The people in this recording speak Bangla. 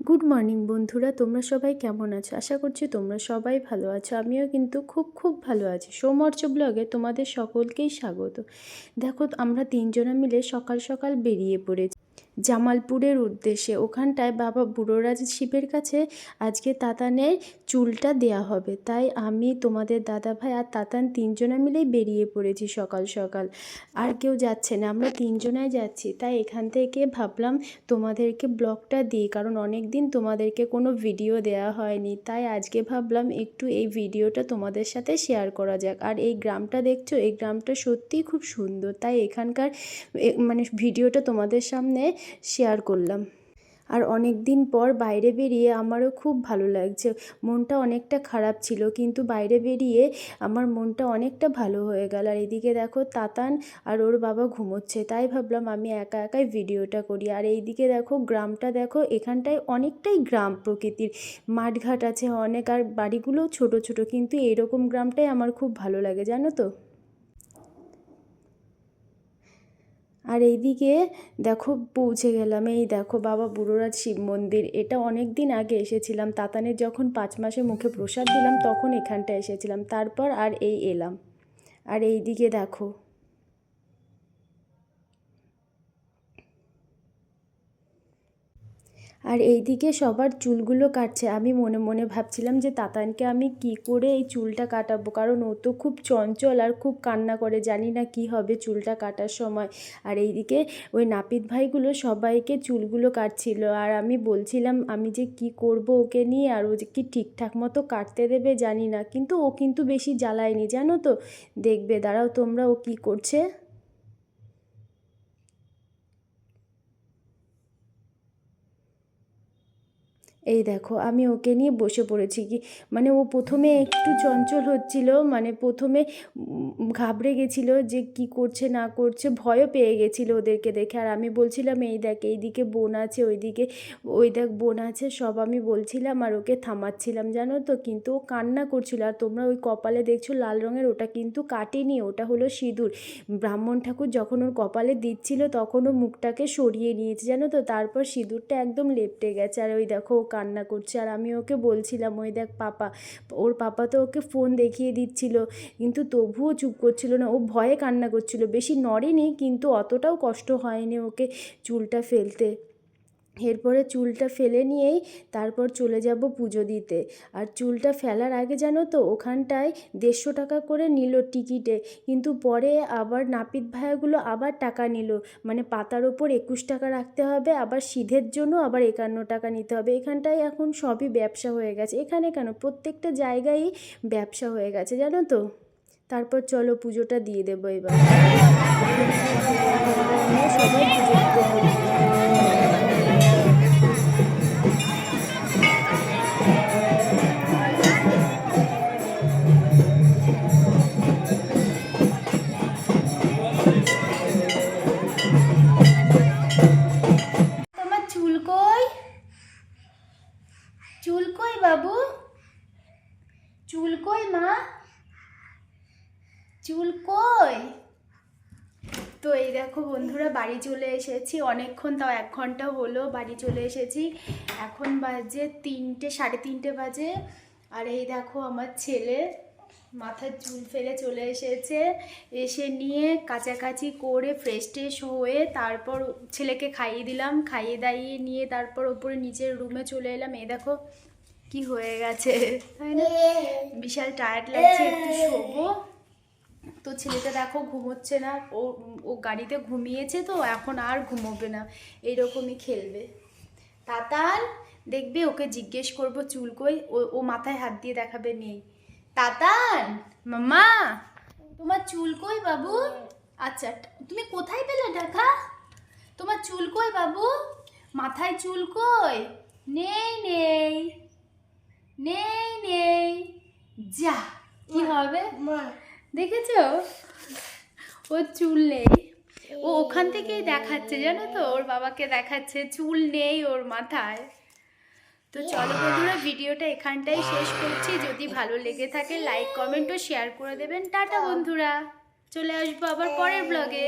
গুড মর্নিং বন্ধুরা, তোমরা সবাই কেমন আছো? আশা করছি তোমরা সবাই ভালো আছো। আমিও কিন্তু খুব ভালো আছি। সৌমর্য ব্লগে তোমাদের সকলকেই স্বাগত। দেখো, আমরা তিনজনা মিলে সকাল সকাল বেরিয়ে পড়েছি জামালপুরের উদ্দেশ্যে। ওখানটায় বাবা বুড়োরাজ শিবের কাছে আজকে তাতানের চুলটা দেয়া হবে, তাই আমি, তোমাদের দাদা ভাই আর তাতান তিনজনা মিলেই বেরিয়ে পড়েছি সকাল সকাল। আর কেউ যাচ্ছে না, আমরা তিনজনাই যাচ্ছি। তাই এখান থেকে ভাবলাম তোমাদেরকে ব্লগটা দিই, কারণ অনেক দিন তোমাদেরকে কোনো ভিডিও দেওয়া হয়নি। তাই আজকে ভাবলাম একটু এই ভিডিওটা তোমাদের সাথে শেয়ার করা যাক। আর এই গ্রামটা দেখছো, এই গ্রামটা সত্যিই খুব সুন্দর, তাই এখানকার মানে ভিডিওটা তোমাদের সামনে শেয়ার করলাম। আর অনেক দিন পর বাইরে বেরিয়ে আমারও খুব ভালো লাগছে। মনটা অনেকটা খারাপ ছিল, কিন্তু বাইরে বেরিয়ে আমার মনটা অনেকটা ভালো হয়ে গেল। আর এদিকে দেখো, তাতান আর ওর বাবা ঘুমোচ্ছে, তাই ভাবলাম আমি একা একাই ভিডিওটা করি। আর এইদিকে দেখো, গ্রামটা দেখো, এখানটায় অনেকটাই গ্রাম প্রকৃতির, মাঠঘাট আছে অনেক, আর বাড়িগুলোও ছোট ছোট, কিন্তু এরকম গ্রামটাই আমার খুব ভালো লাগে, জানো তো। আর এইদিকে দেখো পৌঁছে গেলাম, এই দেখো বাবা বুড়োরাজ শিব মন্দির। এটা অনেক দিন আগে এসেছিলাম, তাতানের যখন 5 মাসে মুখে প্রসাদ দিলাম তখন এখানটা এসেছিলাম, তারপর আর এই এলাম। আর এইদিকে দেখো, আর এইদিকে সবার চুলগুলো কাটছে। আমি মনে মনে ভাবছিলাম যে তাতানকে আমি কি করে এই চুলটা কাটাবো, কারণ ও তো খুব চঞ্চল আর খুব কান্না করে, জানি না কি হবে চুলটা কাটার সময়। আর এইদিকে ওই নাপিত ভাইগুলো সবাইকে চুলগুলো কাটছিল, আর আমি বলছিলাম আমি যে কি করব ওকে নিয়ে, আর ও যে কি ঠিকঠাক মতো কাটতে দেবে জানি না। কিন্তু ও কিন্তু বেশি জ্বালায়নি, জানো তো। দেখবে, দাঁড়াও তোমরা ও কি করছে। এই দেখো, আমি ওকে নিয়ে বসে পড়েছি। কি মানে, ও প্রথমে একটু চঞ্চল হচ্ছিল, মানে প্রথমে ঘাবড়ে গেছিলো যে কি করছে না করছে, ভয়ও পেয়ে গেছিলো ওদেরকে দেখে। আর আমি বলছিলাম এই দেখ, এইদিকে বোন আছে, ওইদিকে ওই দেখ বোন আছে, সব আমি বলছিলাম আর ওকে থামাচ্ছিলাম, জানো তো। কিন্তু ও কান্না করছিল। আর তোমরা ওই কপালে দেখছো লাল রঙের, ওটা কিন্তু কাটেনি, ওটা হলো সিঁদুর। ব্রাহ্মণ ঠাকুর যখন ওর কপালে দিচ্ছিল তখন ও মুখটাকে সরিয়ে নিয়েছে, জানো তো। তারপর সিঁদুরটা একদম লেপটে গেছে। আর ওই দেখো ও কান্না করছে, আর আমি ওকে বলছিলাম ওই দেখ পাপা, ওর পাপা তো ওকে ফোন দেখিয়ে দিচ্ছিল, কিন্তু তবুও চুপ করছিল না। ও ভয়ে কান্না করছিল, বেশি নড়েনি, কিন্তু অতটাও কষ্ট হয়নি ওকে চুলটা ফেলতে। এরপরে চুলটা ফেলে নিয়েই তারপর চলে যাব পুজো দিতে। আর চুলটা ফেলার আগে জানো তো, ওখানটায় 150 টাকা করে নিল টিকিটে, কিন্তু পরে আবার নাপিত ভাইয়াগুলো আবার টাকা নিল। মানে পাতার ওপর 21 টাকা রাখতে হবে, আবার সিধের জন্য আবার 51 টাকা নিতে হবে। এখানটায় এখন সবই ব্যবসা হয়ে গেছে, এখানে কেন, প্রত্যেকটা জায়গায়ই ব্যবসা হয়ে গেছে, জানো তো। তারপর চলো পুজোটা দিয়ে দেবো এবার। সবাই পুজো দিতে হবে। তোমার চুল কই? চুল কই বাবু? চুল কই মা? চুল কই? তো এই দেখো বন্ধুরা, বাড়ি চলে এসেছি অনেকক্ষণ, তাও 1 ঘন্টা হলো বাড়ি চলে এসেছি। এখন বাজে 3টে, 3:30 বাজে। আর এই দেখো আমার ছেলে মাথার চুল ফেলে চলে এসেছে, এসে নিয়ে কাচাকাচি করে ফ্রেশ ট্রেশ হয়ে তারপর ছেলেকে খাইয়ে দিলাম, খাইয়ে দাইয়ে নিয়ে তারপর ওপরে নিচের রুমে চলে এলাম। এই দেখো কি হয়ে গেছে, তাই না? বিশাল টায়ার্ড লাগছে, একটু শোবো। তো ছেলেটা দেখো ঘুমোচ্ছে না, ও ও গাড়িতে ঘুমিয়েছে, তো এখন আর ঘুমোবে না, এইরকমই খেলবে। তাতান, দেখবে ওকে জিজ্ঞেস করবো চুল কই, ও মাথায় হাত দিয়ে দেখাবে নেই। তাতান, মাম্মা, তোমার চুল কই বাবু? আচ্ছা, তুমি কোথায় পেলে টাকা? তোমার চুল কই বাবু? মাথায় চুল কই? নেই নেই নেই নেই, যা কি হবে দেখেছো, ওর চুল নেই। ও ওখান থেকেই দেখাচ্ছে, জানো তো, ওর বাবাকে দেখাচ্ছে চুল নেই ওর মাথায়। তো চলো বন্ধুরা, ভিডিওটা এখানটাই শেষ করছি। যদি ভালো লেগে থাকে লাইক কমেন্ট ও শেয়ার করে দেবেন। টাটা বন্ধুরা, চলে আসবো আবার পরের ব্লগে।